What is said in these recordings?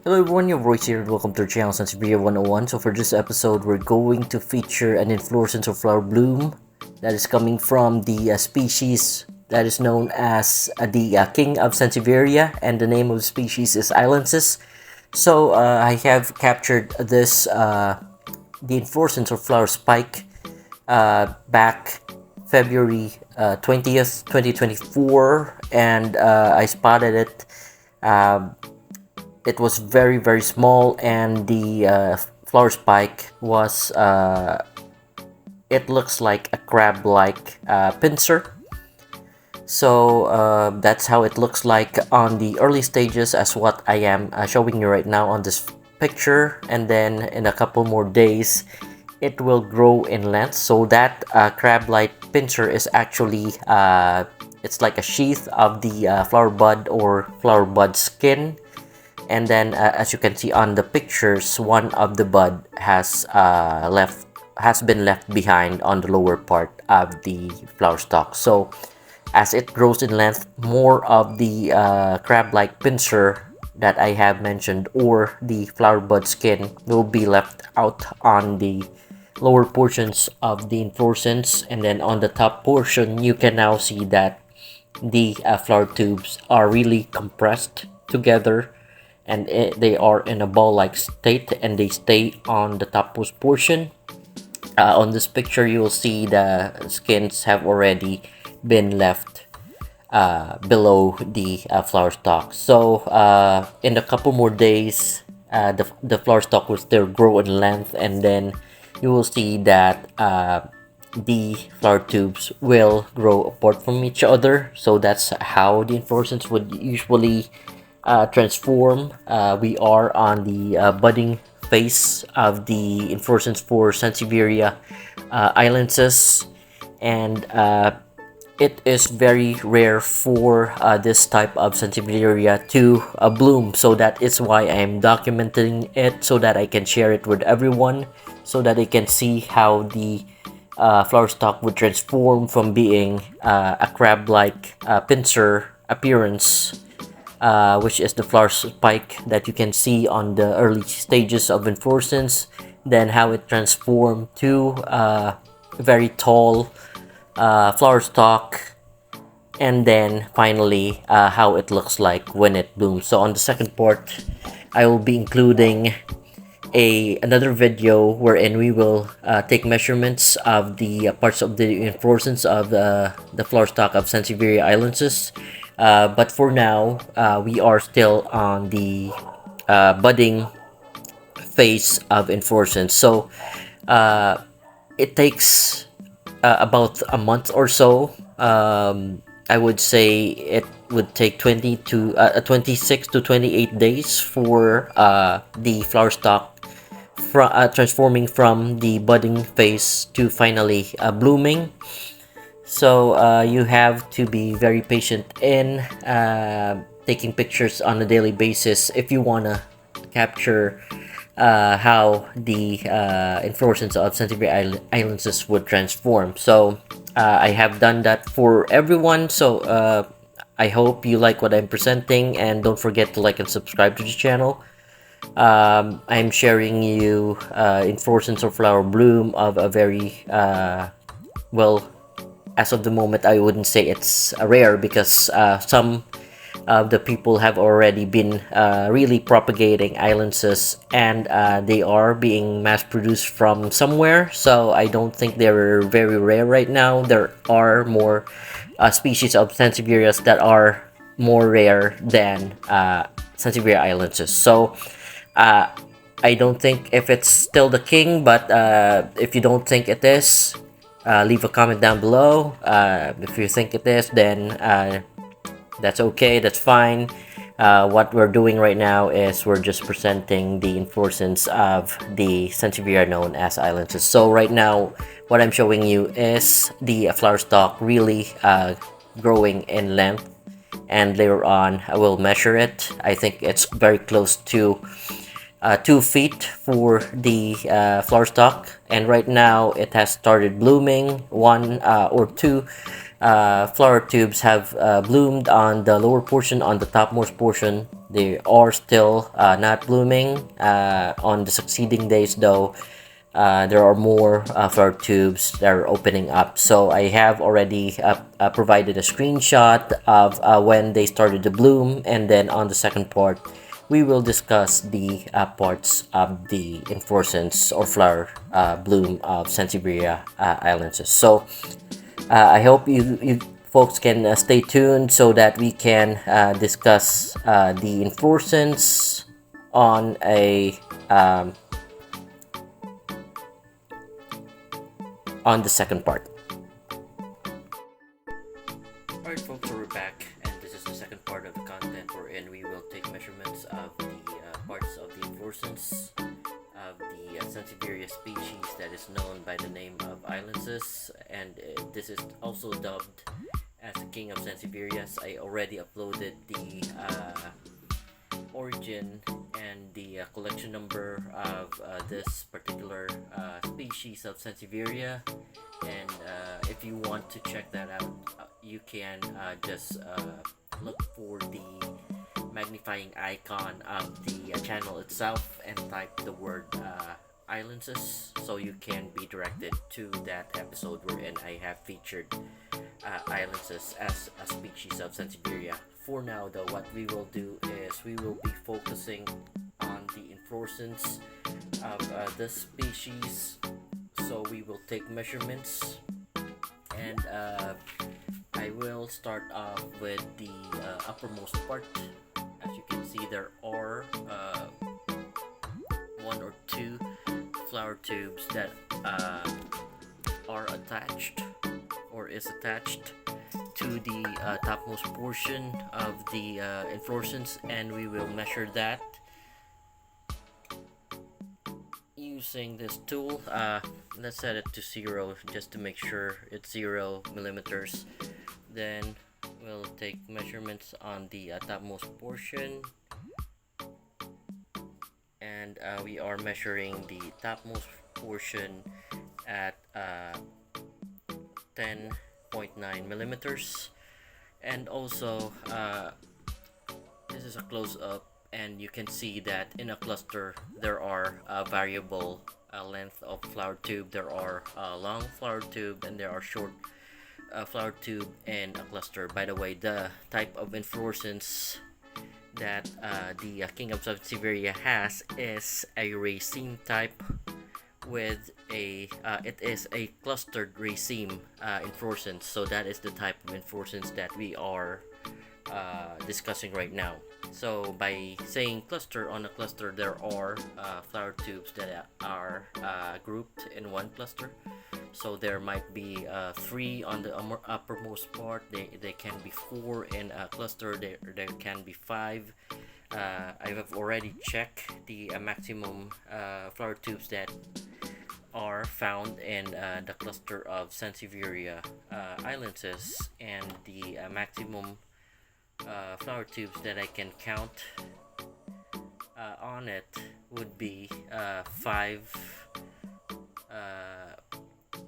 Hello everyone, your voice here and welcome to our channel Sansevieria 101. So for this episode, we're going to feature an inflorescence or flower bloom that is coming from the species that is known as the king of Sansevieria, and the name of the species is eilensis. So I have captured this the inflorescence or flower spike back February 20th, 2024, and I spotted it. It was very small, and the flower spike was it looks like a crab-like pincer. So that's how it looks like on the early stages, as what I am showing you right now on this picture. And then in a couple more days it will grow in length. So that crab-like pincer is actually it's like a sheath of the flower bud or flower bud skin. And then as you can see on the pictures, one of the bud has been left behind on the lower part of the flower stalk. So as it grows in length, more of the crab-like pincer that I have mentioned, or the flower bud skin, will be left out on the lower portions of the inflorescence. And then on the top portion, you can now see that the flower tubes are really compressed together, and they are in a ball-like state, and they stay on the topmost portion. On this picture, you will see the skins have already been left below the flower stalk. So in a couple more days, the flower stalk will still grow in length, and then you will see that the flower tubes will grow apart from each other. So that's how the inflorescence would usually transform. We are on the budding phase of the inflorescence for Sansevieria eilensis, and it is very rare for this type of Sansevieria to bloom. So that is why I am documenting it, so that I can share it with everyone, so that they can see how the flower stalk would transform from being a crab-like pincer appearance, which is the flower spike that you can see on the early stages of inflorescence, then how it transformed to a very tall flower stalk, and then finally how it looks like when it blooms. So on the second part, I will be including another video wherein we will take measurements of the parts of the inflorescence of the flower stalk of Sansevieria eilensis. But for now, we are still on the budding phase of inflorescence. So it takes about a month or so. I would say it would take 26 to 28 days for the flower stalk transforming from the budding phase to finally blooming. So you have to be very patient in taking pictures on a daily basis if you want to capture how the inflorescence of Sansevieria eilensis would transform. So I have done that for everyone. So I hope you like what I'm presenting, and don't forget to like and subscribe to the channel. I'm sharing you inflorescence or flower bloom of a very well, as of the moment, I wouldn't say it's rare, because some of the people have already been really propagating eilensis, and they are being mass produced from somewhere. So I don't think they're very rare right now. There are more species of Sansevierias that are more rare than Sansevieria eilensis. So I don't think if it's still the king, but if you don't think it is, leave a comment down below. If you think it is, then that's okay, that's fine. What we're doing right now is we're just presenting the inflorescence of the Sansevieria known as eilensis. So right now, what I'm showing you is the flower stalk really growing in length, and later on I will measure it. I think it's very close to 2 feet for the flower stalk, and right now it has started blooming. One or two flower tubes have bloomed on the lower portion. On the topmost portion, they are still not blooming. On the succeeding days, though, there are more flower tubes that are opening up. So I have already provided a screenshot of when they started to bloom, and then on the second part we will discuss the parts of the inflorescence or flower bloom of Sansevieria eilensis. So I hope you folks can stay tuned so that we can discuss the inflorescence on a on the second part. Alright folks, so we're back, and this is the second part of the content wherein we will take measurements of the parts of the inflorescence of the Sansevierias species that is known by the name of eilensis, and this is also dubbed as the king of Sansevierias. I already uploaded the origin and the collection number of this particular species of Sansevieria, and if you want to check that out, you can just look for the magnifying icon of the channel itself and type the word eilensis, so you can be directed to that episode wherein I have featured eilensis as a species of Sansevieria. For now though, what we will do is we will be focusing on the inflorescence of this species. So we will take measurements, and I will start off with the uppermost part. As you can see, there are one or two flower tubes that are attached or is attached to the topmost portion of the inflorescence, and we will measure that using this tool. Let's set it to 0 just to make sure it's 0 millimeters. Then we'll take measurements on the topmost portion, and we are measuring the topmost portion at 10.9 millimeters. And also this is a close-up, and you can see that in a cluster there are variable length of flower tube. There are long flower tube and there are short flower tube in a cluster. By the way, the type of inflorescence that the king of Sansevieria has is a raceme type with a it is a clustered raceme inflorescence. So that is the type of inflorescence that we are discussing right now. So by saying cluster, on a cluster there are flower tubes that are grouped in one cluster. So there might be 3 on the uppermost part. They can be 4 in a cluster. There can be 5. I have already checked the maximum flower tubes that are found in the cluster of Sansevieria eilensis, and the maximum flower tubes that I can count on it would be 5.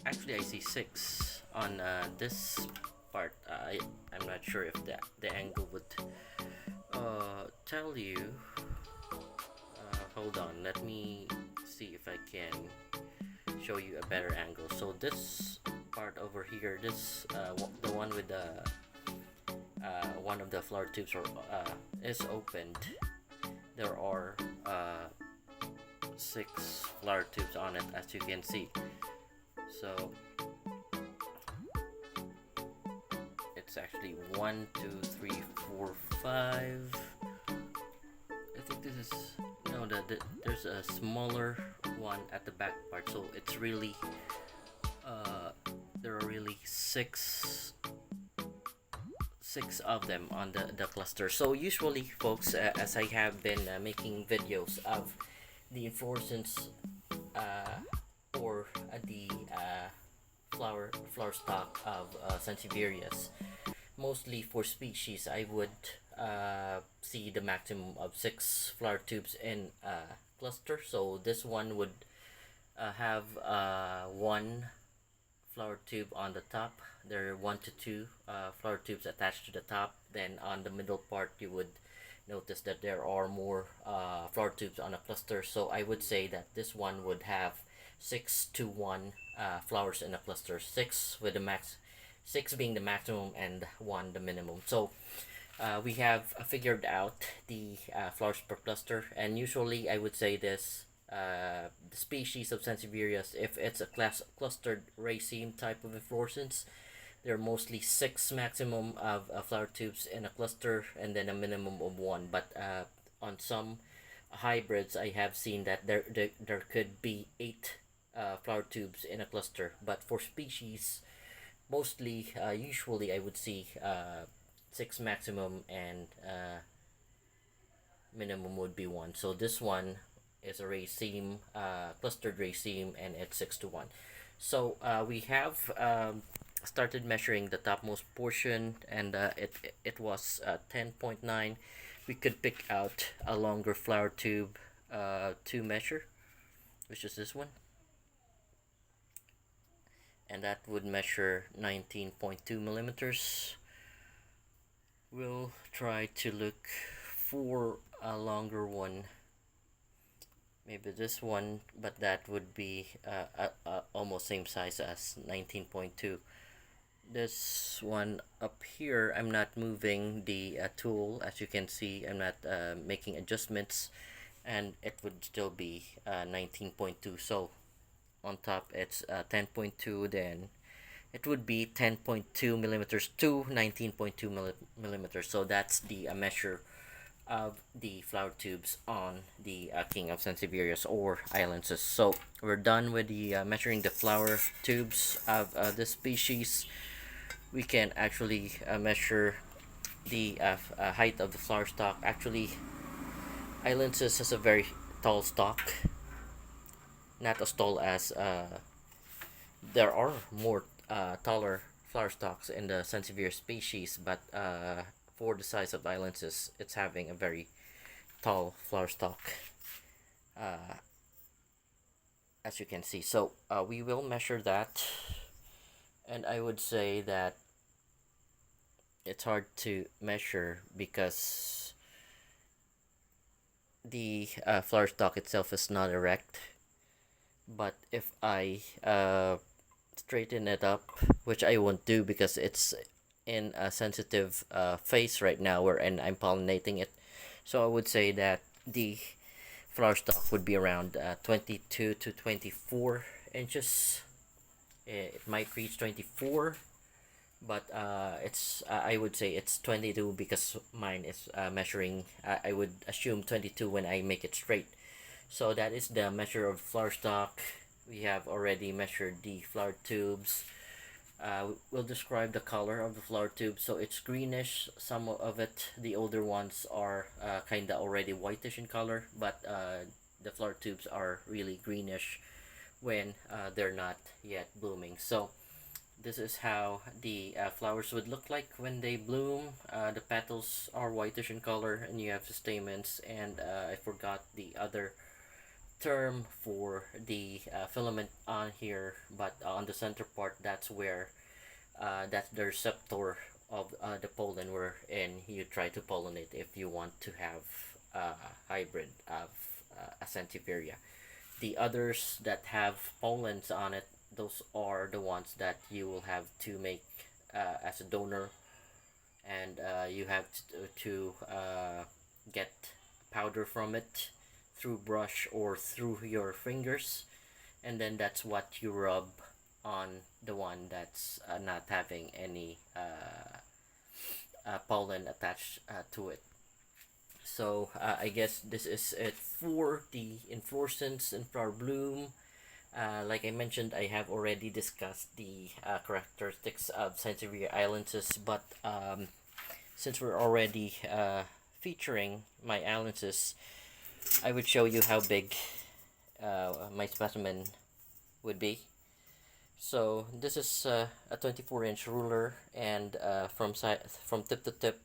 Actually, I see 6 on this part. I'm not sure if the angle would tell you. Hold on, let me see if I can show you a better angle. So this part over here, this the one with the one of the flower tubes is opened. There are 6 flower tubes on it, as you can see. So it's actually 1, 2, 3, 4, 5. I think this is no. There's a smaller one at the back part. So it's really there are really six of them on the cluster. So usually, folks, as I have been making videos of the inflorescence or the flower stalk of Sansevierias, mostly for species, I would see the maximum of 6 flower tubes in cluster. So this one would have one flower tube on the top. There are 1 to 2 flower tubes attached to the top. Then on the middle part you would notice that there are more flower tubes on a cluster. So I would say that this one would have 6 to 1 flowers in a cluster. 6 being the maximum and 1 the minimum. So we have figured out the flowers per cluster, and usually I would say this the species of Sansevierias, if it's a clustered raceme type of inflorescence, there are mostly 6 maximum of flower tubes in a cluster and then a minimum of 1. But on some hybrids I have seen that there could be 8 flower tubes in a cluster. But for species, mostly usually I would see 6 maximum, and minimum would be 1. So this one is a raceme, clustered raceme, and it's 6 to 1. So we have started measuring the topmost portion, and it was 10.9. We could pick out a longer flower tube to measure, which is this one, and that would measure 19.2 millimeters. We'll try to look for a longer one, maybe this one, but that would be almost same size as 19.2. This one up here, I'm not moving the tool. As you can see, I'm not making adjustments, and it would still be 19.2. So on top it's 10.2, then it would be 10.2 millimeters to 19.2 millimeters. So that's the measure of the flower tubes on the king of Sansevierias or eilensis. So we're done with the measuring the flower tubes of this species. We can actually measure the height of the flower stalk. Actually, eilensis has a very tall stalk, not as tall as there are more taller flower stalks in the Sansevieria species, but for the size of eilensis, it's having a very tall flower stalk, as you can see. So we will measure that, and I would say that it's hard to measure because the flower stalk itself is not erect. But if I straighten it up, which I won't do because it's in a sensitive phase right now wherein I'm pollinating it, so I would say that the flower stalk would be around 22 to 24 inches. It might reach 24, but it's I would say it's 22 because mine is measuring, I would assume 22 when I make it straight. So that is the measure of flower stalk. We have already measured the flower tubes. We'll describe the color of the flower tube. So it's greenish, some of it. The older ones are kinda already whitish in color, but the flower tubes are really greenish when they're not yet blooming. So this is how the flowers would look like when they bloom. The petals are whitish in color, and you have the stamens, and I forgot the other term for the filament on here, but on the center part, that's where that's the receptor of the pollen, wherein you try to pollinate if you want to have a hybrid of a Sansevieria. The others that have pollens on it, those are the ones that you will have to make as a donor, and you have to get powder from it through brush or through your fingers, and then that's what you rub on the one that's not having any pollen attached to it. So I guess this is it for the inflorescence and flower bloom. Like I mentioned, I have already discussed the characteristics of Sansevieria eilensis, but since we're already featuring my eilensis, I would show you how big my specimen would be. So this is a 24-inch ruler, and from tip to tip,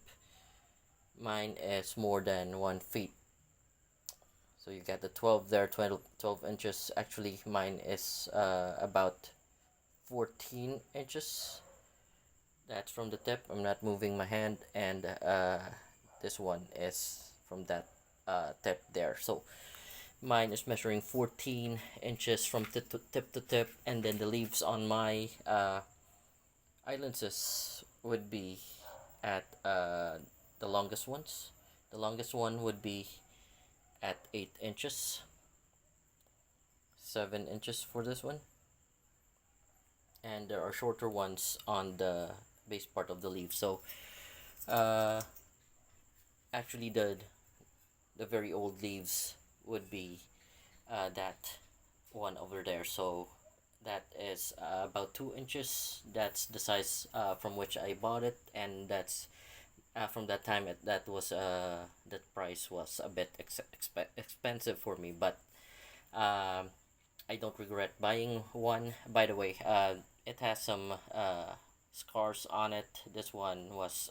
mine is more than 1 feet. So you get the 12 there, 12 inches. Actually, mine is about 14 inches. That's from the tip. I'm not moving my hand, and this one is from that tip there. So mine is measuring 14 inches from tip to tip, and then the leaves on my eilensis would be at the longest ones. The longest one would be at 8 inches, 7 inches for this one, and there are shorter ones on the base part of the leaf. So uh, actually the very old leaves would be that one over there. So that is about 2 inches. That's the size from which I bought it, and that's from that time. That was that price was a bit expensive for me, but um, I don't regret buying one. By the way, it has some scars on it. This one was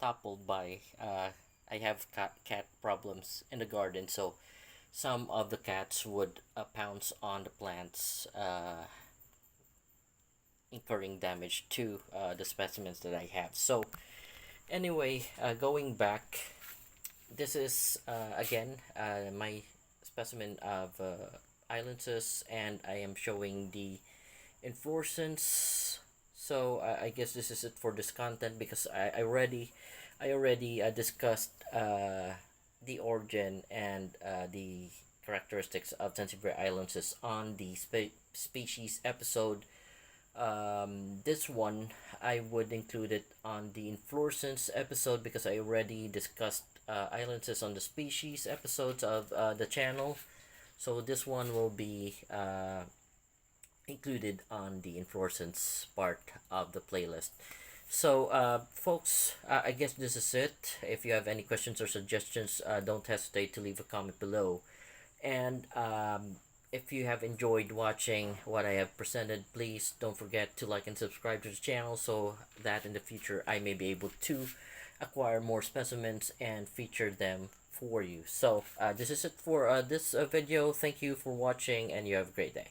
toppled by I have cat problems in the garden, so some of the cats would pounce on the plants, incurring damage to the specimens that I have. So anyway, going back, this is again my specimen of eilensis, and I am showing the inflorescence. So I guess this is it for this content, because I already discussed the origin and the characteristics of Sansevieria eilensis on the species episode. This one I would include it on the inflorescence episode, because I already discussed eilensis on the species episodes of the channel. So this one will be included on the inflorescence part of the playlist. So folks, I guess this is it. If you have any questions or suggestions, don't hesitate to leave a comment below. And if you have enjoyed watching what I have presented, please don't forget to like and subscribe to the channel, so that in the future I may be able to acquire more specimens and feature them for you. So this is it for this video. Thank you for watching, and you have a great day.